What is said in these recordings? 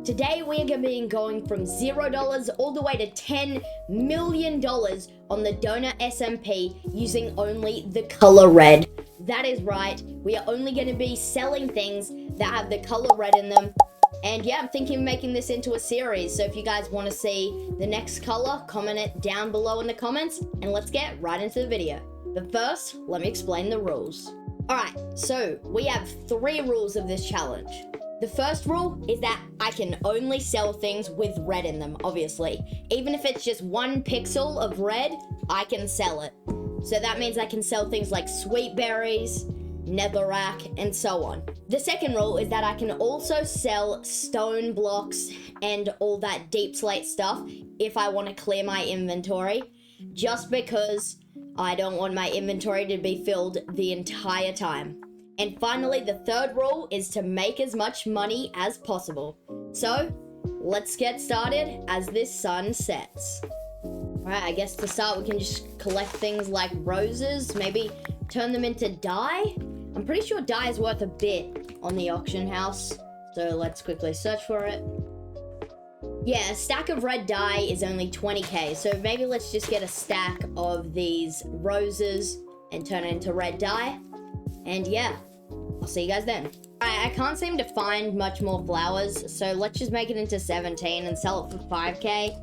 Today we are going to be going from $0 all the way to $10 million on the DonutSMP using only the color red. That is right, we are only going to be selling things that have the color red in them. And yeah, I'm thinking of making this into a series, so if you guys want to see the next color, comment it down below in the comments, and let's get right into the video. But first, let me explain the rules. Alright, so we have 3 rules of this challenge. The first rule is that I can only sell things with red in them, obviously. Even if it's just 1 pixel of red, I can sell it. So that means I can sell things like sweet berries, netherrack, and so on. The second rule is that I can also sell stone blocks and all that deep slate stuff if I want to clear my inventory, just because I don't want my inventory to be filled the entire time. And finally, the third rule is to make as much money as possible. So, let's get started as this sun sets. Alright, I guess to start we can just collect things like roses, maybe turn them into dye. I'm pretty sure dye is worth a bit on the auction house, so let's quickly search for it. Yeah, a stack of red dye is only 20k, so maybe let's just get a stack of these roses and turn it into red dye. And yeah, I'll see you guys then. Alright, I can't seem to find much more flowers, so let's just make it into 17 and sell it for 5k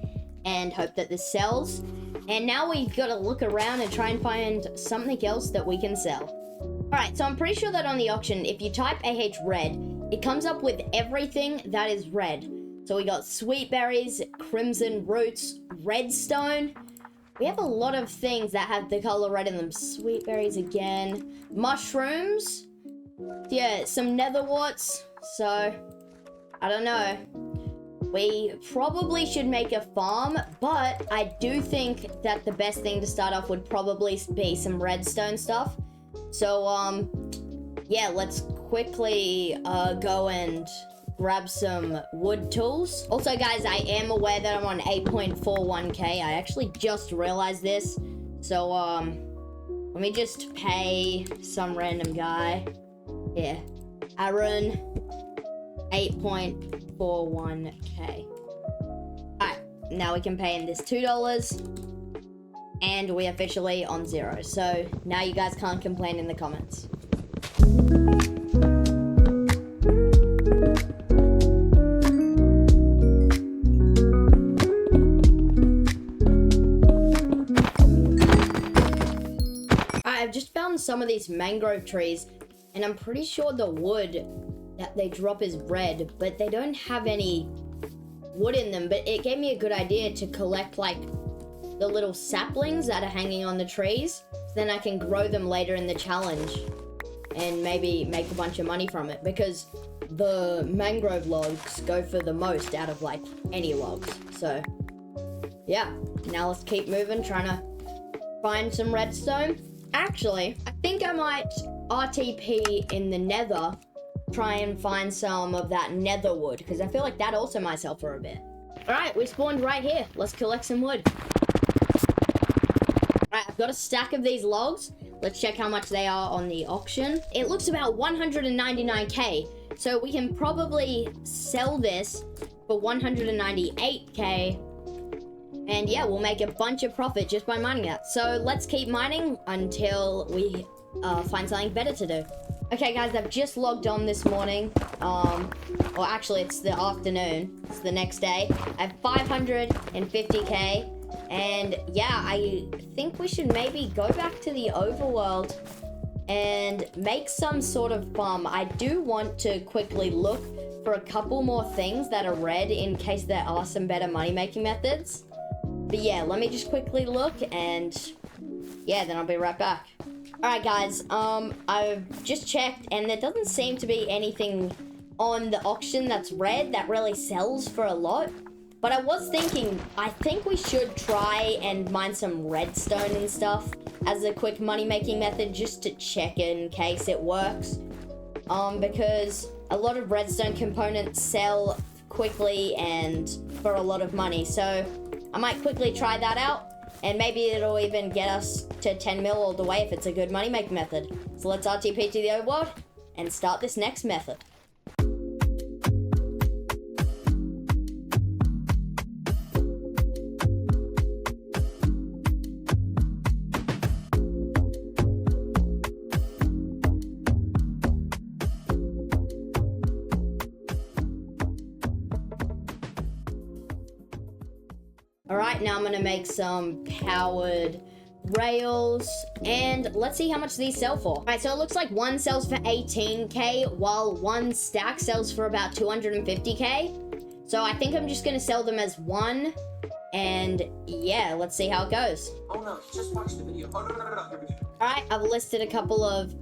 and hope that this sells. And now we've got to look around and try and find something else that we can sell. Alright, so I'm pretty sure that on the auction, if you type AH red, it comes up with everything that is red. So we got sweet berries, crimson roots, redstone. We have a lot of things that have the color red in them. Sweet berries again. Mushrooms. Yeah, some nether warts. So, I don't know. We probably should make a farm, but I do think that the best thing to start off would probably be some redstone stuff. So, yeah, let's quickly go and grab some wood tools. Also, guys, I am aware that I'm on 8.41k. I actually just realized this. So, let me just pay some random guy. Yeah, Aaron, 8.41k. Alright, now we can pay him this $2. And we're officially on 0. So, now you guys can't complain in the comments. I've just found some of these mangrove trees, and I'm pretty sure the wood that they drop is red, but they don't have any wood in them. But it gave me a good idea to collect like the little saplings that are hanging on the trees, so then I can grow them later in the challenge and maybe make a bunch of money from it, because the mangrove logs go for the most out of like any logs. So yeah, now let's keep moving, trying to find some redstone. Actually, I think I might RTP in the nether, try and find some of that nether wood, because I feel like that also might sell for a bit. Alright, we spawned right here. Let's collect some wood. Alright, I've got a stack of these logs. Let's check how much they are on the auction. It looks about 199k, so we can probably sell this for 198k. And yeah, we'll make a bunch of profit just by mining that. So let's keep mining until we find something better to do. Okay guys, I've just logged on this morning. Or actually it's the afternoon. It's the next day. I have 550k. And yeah, I think we should maybe go back to the overworld and make some sort of farm. I do want to quickly look for a couple more things that are red in case there are some better money making methods. But yeah, let me just quickly look, and yeah, then I'll be right back. Alright guys, I've just checked, and there doesn't seem to be anything on the auction that's red that really sells for a lot. But I was thinking, I think we should try and mine some redstone and stuff as a quick money making method, just to check in case it works. Because a lot of redstone components sell quickly and for a lot of money, so I might quickly try that out, and maybe it'll even get us to 10 mil all the way if it's a good money making method. So let's RTP to the overworld and start this next method. All right, now I'm gonna make some powered rails, and let's see how much these sell for. All right, so it looks like one sells for 18k, while one stack sells for about 250k. So I think I'm just gonna sell them as one, and yeah, let's see how it goes. Oh no, just watch the video. Oh no. Here we go. All right, I've listed a couple of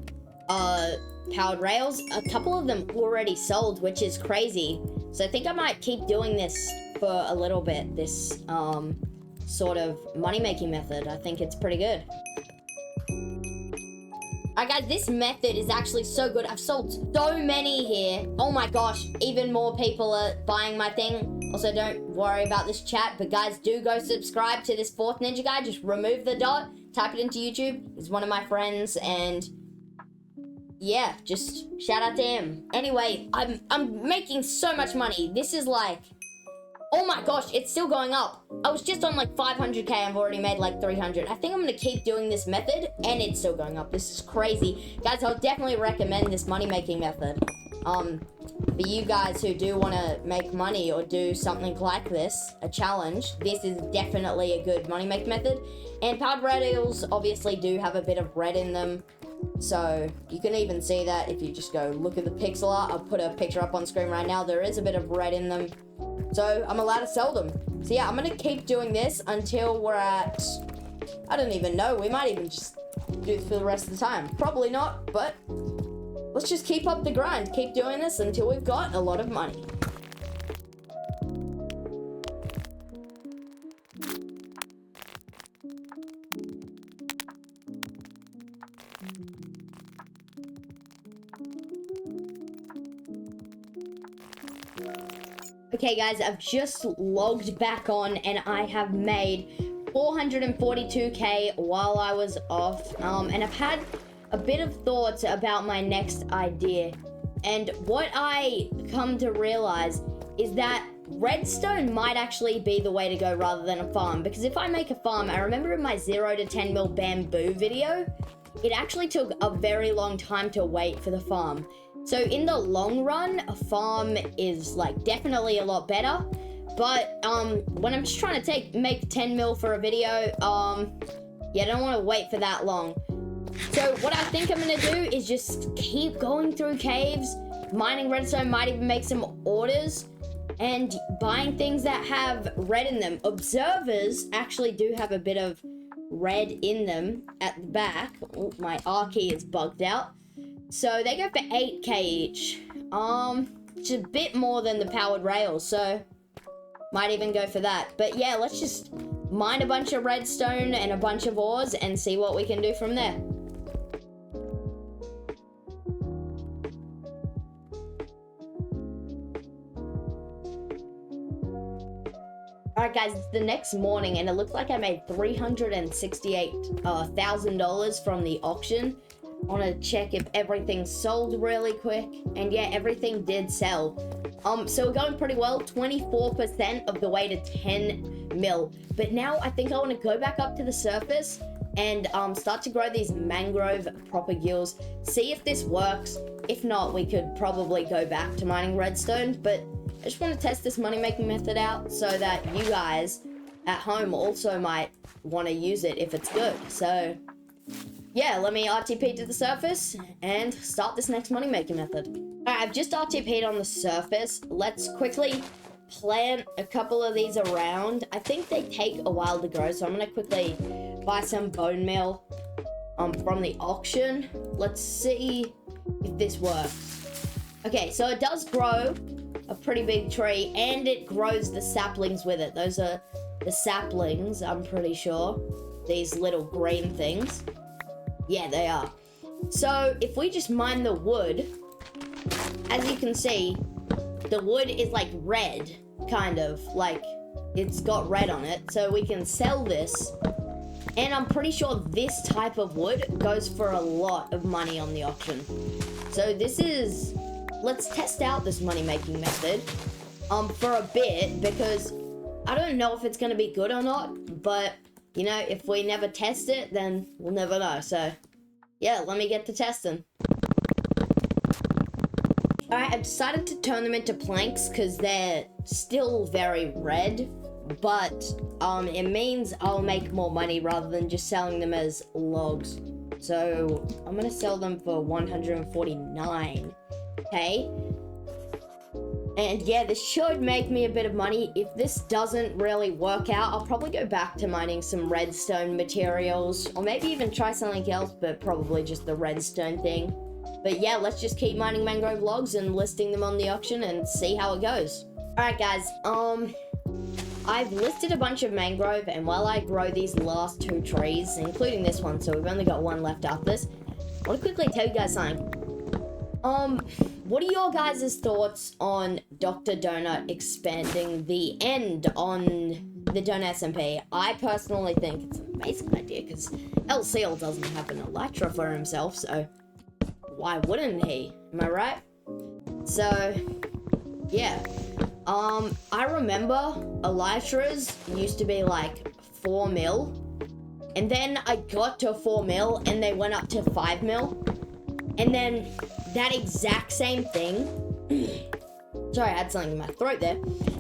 powered rails. A couple of them already sold, which is crazy. So I think I might keep doing this for a little bit, this sort of money-making method. I think it's pretty good. Alright guys, this method is actually so good. I've sold so many here. Oh my gosh, even more people are buying my thing. Also, don't worry about this chat, but guys, do go subscribe to this fourth ninja guy. Just remove the dot, type it into YouTube. He's one of my friends, and yeah, just shout out to him. Anyway, I'm making so much money. This is like, oh my gosh, it's still going up. I was just on like 500k. I've already made like 300. I think I'm gonna keep doing this method, and it's still going up. This is crazy. Guys, I'll definitely recommend this money-making method. For you guys who do want to make money or do something like this, a challenge, this is definitely a good money-making method. And powered rails obviously do have a bit of red in them. So you can even see that if you just go look at the pixel art. I'll put a picture up on screen right now. There is a bit of red in them. So I'm allowed to sell them. So yeah, I'm going to keep doing this until we're at, I don't even know. We might even just do this for the rest of the time. Probably not, but let's just keep up the grind. Keep doing this until we've got a lot of money. Okay guys, I've just logged back on and I have made 442k while I was off. And I've had a bit of thoughts about my next idea. And what I come to realize is that redstone might actually be the way to go rather than a farm. Because if I make a farm, I remember in my 0 to 10 mil bamboo video, it actually took a very long time to wait for the farm. So in the long run, a farm is like definitely a lot better. But when I'm just trying to make 10 mil for a video, yeah, I don't want to wait for that long. So what I think I'm gonna do is just keep going through caves, mining redstone, might even make some orders, and buying things that have red in them. Observers actually do have a bit of red in them at the back. Oh, my R key is bugged out. So they go for 8k each. Which is a bit more than the powered rails, so might even go for that. But yeah, let's just mine a bunch of redstone and a bunch of ores and see what we can do from there. Alright guys, it's the next morning and it looks like I made $368,000 from the auction. I want to check if everything sold really quick, and yeah, everything did sell. So we're going pretty well, 24% of the way to 10 mil. But now I think I want to go back up to the surface and start to grow these mangrove propagules, see if this works. If not, we could probably go back to mining redstone, but I just want to test this money-making method out so that you guys at home also might want to use it if it's good. So yeah, let me RTP to the surface and start this next money-making method. Alright, I've just RTP'd on the surface. Let's quickly plant a couple of these around. I think they take a while to grow, so I'm gonna quickly buy some bone meal from the auction. Let's see if this works. Okay, so it does grow a pretty big tree, and it grows the saplings with it. Those are the saplings, I'm pretty sure. These little green things. Yeah, they are. So if we just mine the wood, as you can see, the wood is like red, kind of, like it's got red on it. So we can sell this, and I'm pretty sure this type of wood goes for a lot of money on the auction. So this is, let's test out this money-making method for a bit, because I don't know if it's gonna be good or not, but you know, if we never test it, then we'll never know. So yeah, let me get to testing. Alright, I've decided to turn them into planks because they're still very red. but it means I'll make more money rather than just selling them as logs. So I'm gonna sell them for 149. Okay. And yeah, this should make me a bit of money. If this doesn't really work out, I'll probably go back to mining some redstone materials, or maybe even try something else, but probably just the redstone thing. But yeah, let's just keep mining mangrove logs and listing them on the auction and see how it goes. Alright guys, I've listed a bunch of mangrove, and while I grow these last 2 trees, including this one, so we've only got 1 left after this, I want to quickly tell you guys something. What are your guys' thoughts on Dr. Donut expanding the end on the DonutSMP? I personally think it's an amazing idea, because El Seal doesn't have an Elytra for himself, so why wouldn't he? Am I right? So, yeah. I remember Elytras used to be like 4 mil, and then I got to 4 mil, and they went up to 5 mil, and then that exact same thing, sorry, I had something in my throat there.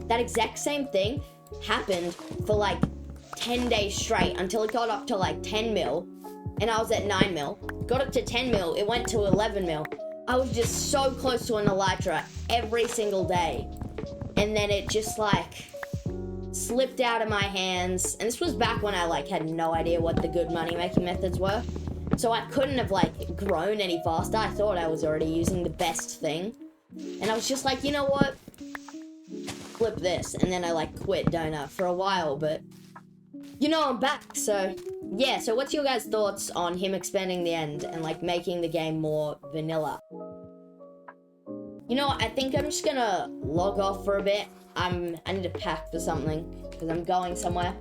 That exact same thing happened for like 10 days straight until it got up to like 10 mil, and I was at 9 mil. Got up to 10 mil, it went to 11 mil. I was just so close to an Elytra every single day. And then it just like slipped out of my hands. And this was back when I like had no idea what the good money making methods were. So I couldn't have like grown any faster. I thought I was already using the best thing. And I was just like, you know what? Flip this. And then I like quit Donut for a while, but you know, I'm back. So yeah, so what's your guys' thoughts on him expanding the end and like making the game more vanilla? You know what, I think I'm just gonna log off for a bit. I need to pack for something because I'm going somewhere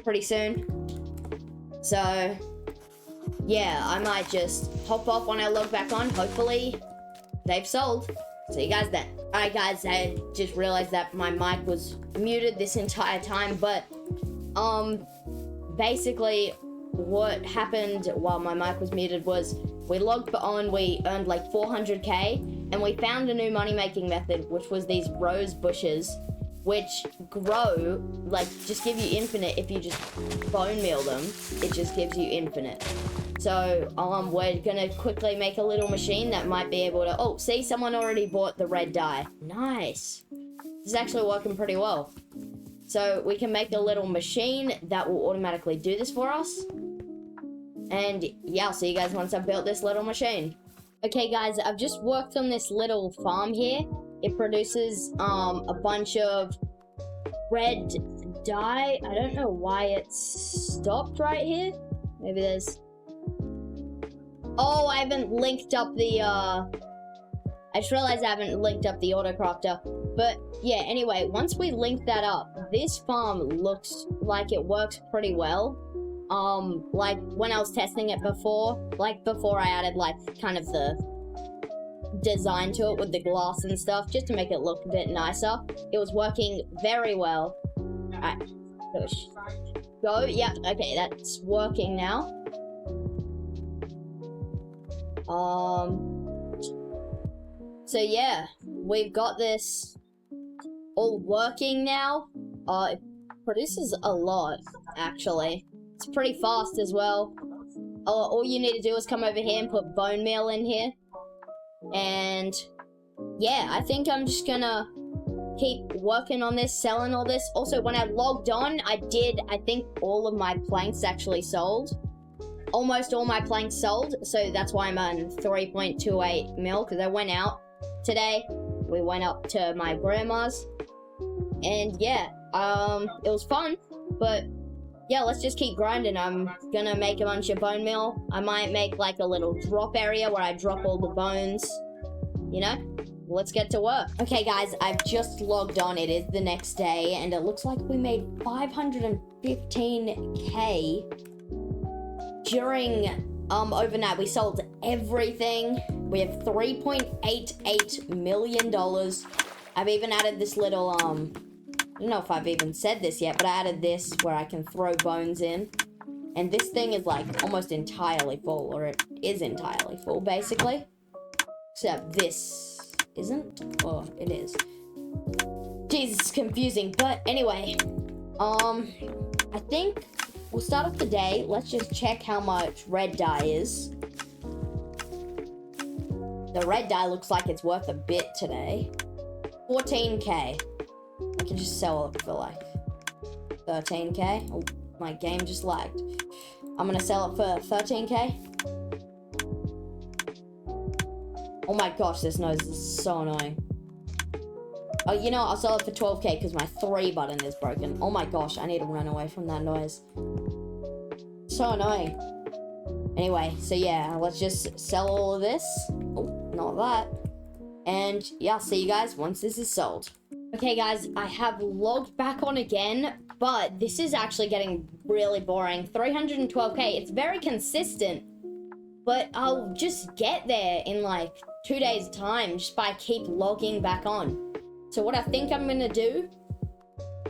pretty soon. So yeah, I might just hop off when I log back on. Hopefully they've sold. See you guys then. Alright guys, I just realized that my mic was muted this entire time, but basically what happened while my mic was muted was we logged on, we earned like 400k, and we found a new money-making method, which was these rose bushes, which grow, like, just give you infinite if you just bone meal them. It just gives you infinite. So, we're gonna quickly make a little machine that might be able to... Oh, see, someone already bought the red dye. Nice. This is actually working pretty well. So, we can make a little machine that will automatically do this for us. And, yeah, I'll see you guys once I've built this little machine. Okay, guys, I've just worked on this little farm here. It produces, a bunch of red dye. I don't know why it's stopped right here. Maybe there's... Oh, I haven't linked up the, I just realized I haven't linked up the autocrafter. But, yeah, anyway, once we link that up, this farm looks like it works pretty well. Like, when I was testing it before, like, before I added, like, kind of the design to it with the glass and stuff, just to make it look a bit nicer. It was working very well. Alright, push. Go, yep, okay, that's working now. So yeah, we've got this all working now. It produces a lot, actually. It's pretty fast as well. All you need to do is come over here and put bone meal in here. And yeah, I think I'm just gonna keep working on this, selling all this. Also, when I logged on, I think all of my planks actually sold. Almost all my planks sold, so that's why I'm on 3.28 mil, because I went out today. We went up to my grandma's, and yeah, it was fun, but yeah, let's just keep grinding. I'm gonna make a bunch of bone meal. I might make like a little drop area where I drop all the bones, you know? Let's get to work. Okay guys, I've just logged on. It is the next day, and it looks like we made 515k during overnight. We sold everything. We have $3.88 million. I've even added this little I don't know if I've even said this yet, but I added this where I can throw bones in. And this thing is like almost entirely full, or it is entirely full basically. Except this isn't. Oh, it is. Jesus, it's confusing. But anyway, I think we'll start off the day. Let's just check how much red dye is. The red dye looks like it's worth a bit today. 14k. I can just sell it for like 13k. Oh, my game just lagged. I'm gonna sell it for 13k. Oh my gosh, this noise is so annoying. Oh, you know what? I'll sell it for 12k because my 3 button is broken. Oh my gosh, I need to run away from that noise. So annoying. Anyway, so yeah, let's just sell all of this. Oh, not that. And yeah, I'll see you guys once this is sold. Okay guys, I have logged back on again, but this is actually getting really boring. 312k, it's very consistent, but I'll just get there in like 2 days time just by keep logging back on. So what I think I'm gonna do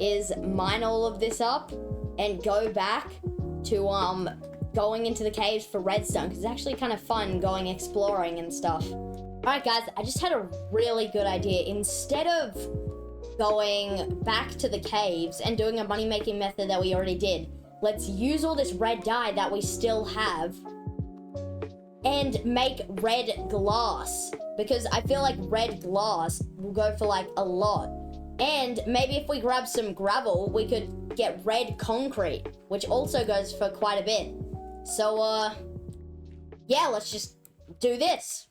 is mine all of this up and go back to going into the caves for redstone, because it's actually kind of fun going exploring and stuff. Alright guys, I just had a really good idea. Instead of going back to the caves and doing a money-making method that we already did, let's use all this red dye that we still have and make red glass, because I feel like red glass will go for like a lot. And maybe if we grab some gravel, we could get red concrete, which also goes for quite a bit. So yeah, let's just do this.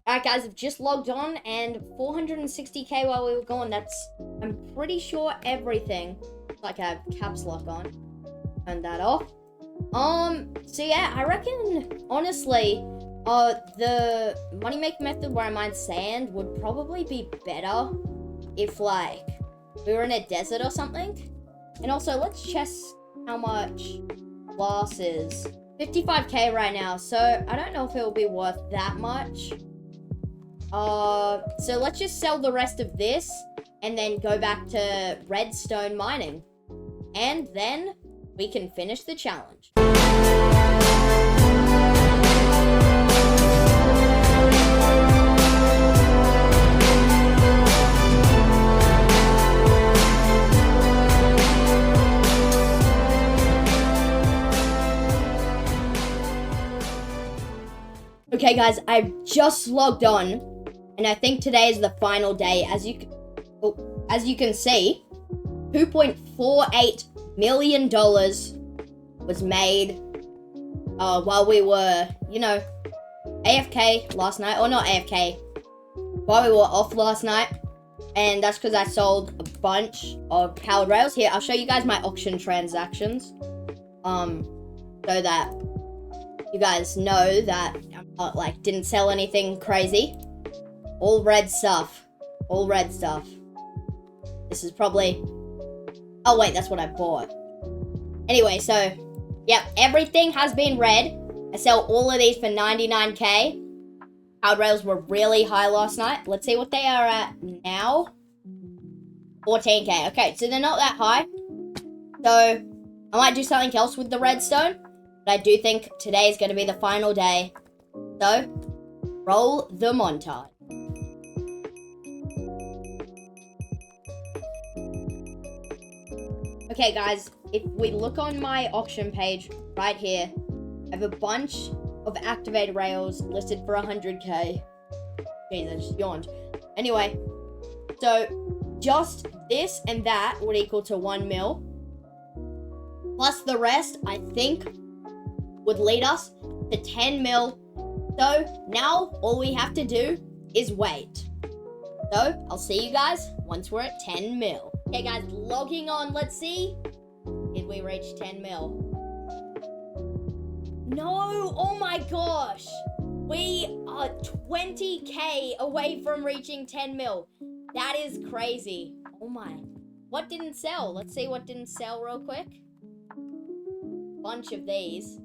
Alright guys, I've just logged on and 460k while we were gone. That's, I'm pretty sure everything. Like I have caps lock on. Turn that off. So yeah, I reckon, honestly, the money-making method where I mine sand would probably be better if, like, we were in a desert or something. And also, let's check how much glass is. 55k right now, so I don't know if it will be worth that much. So let's just sell the rest of this and then go back to redstone mining. And then we can finish the challenge. Okay guys, I've just logged on. And I think today is the final day. As you can see, $2.48 million was made while we were, you know, AFK last night. Or not AFK, while we were off last night. And that's because I sold a bunch of powered rails. Here, I'll show you guys my auction transactions. So that you guys know that I'm not, like, didn't sell anything crazy. All red stuff. All red stuff. This is probably... Oh, wait, that's what I bought. Anyway, so... Yep, everything has been red. I sell all of these for 99k. Powered rails were really high last night. Let's see what they are at now. 14k. Okay, so they're not that high. So, I might do something else with the redstone. But I do think today is going to be the final day. So, roll the montage. Okay guys, if we look on my auction page right here, I have a bunch of activated rails listed for 100k. Jeez, I just yawned. Anyway, so just this and that would equal to 1 mil. Plus the rest, I think, would lead us to 10 mil. So now all we have to do is wait. So I'll see you guys once we're at 10 mil. Okay guys, logging on, let's see. Did we reach 10 mil? No, oh my gosh. We are 20k away from reaching 10 mil. That is crazy. Oh my. What didn't sell? Let's see what didn't sell real quick. Bunch of these.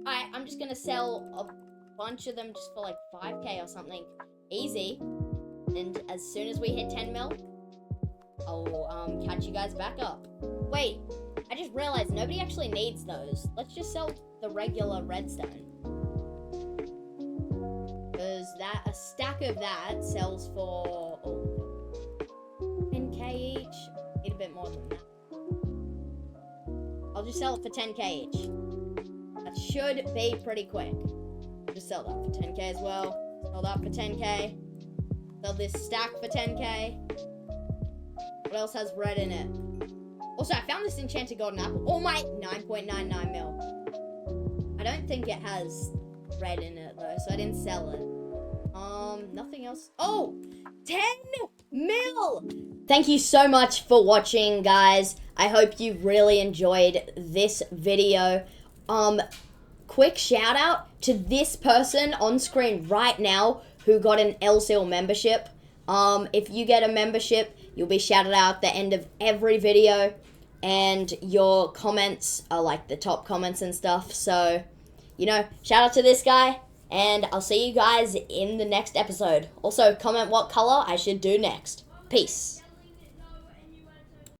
Alright, I'm just gonna sell a bunch of them just for like 5k or something. Easy. And as soon as we hit 10 mil, I'll catch you guys back up. Wait, I just realized nobody actually needs those. Let's just sell the regular redstone. Because a stack of that sells for 10k each. Need a bit more than that. I'll just sell it for 10k each. That should be pretty quick. Just sell that for 10k as well. Sell that for 10k. Sell this stack for 10k. What else has red in it? Also, I found this enchanted golden apple. Oh my, 9.99 mil. I don't think it has red in it though, so I didn't sell it. Nothing else. Oh, 10 mil. Thank you so much for watching, guys. I hope you really enjoyed this video. Quick shout out to this person on screen right now who got an LSEAL membership. If you get a membership, you'll be shouted out at the end of every video, and your comments are like the top comments and stuff. So, you know, shout out to this guy, and I'll see you guys in the next episode. Also, comment what color I should do next. Peace.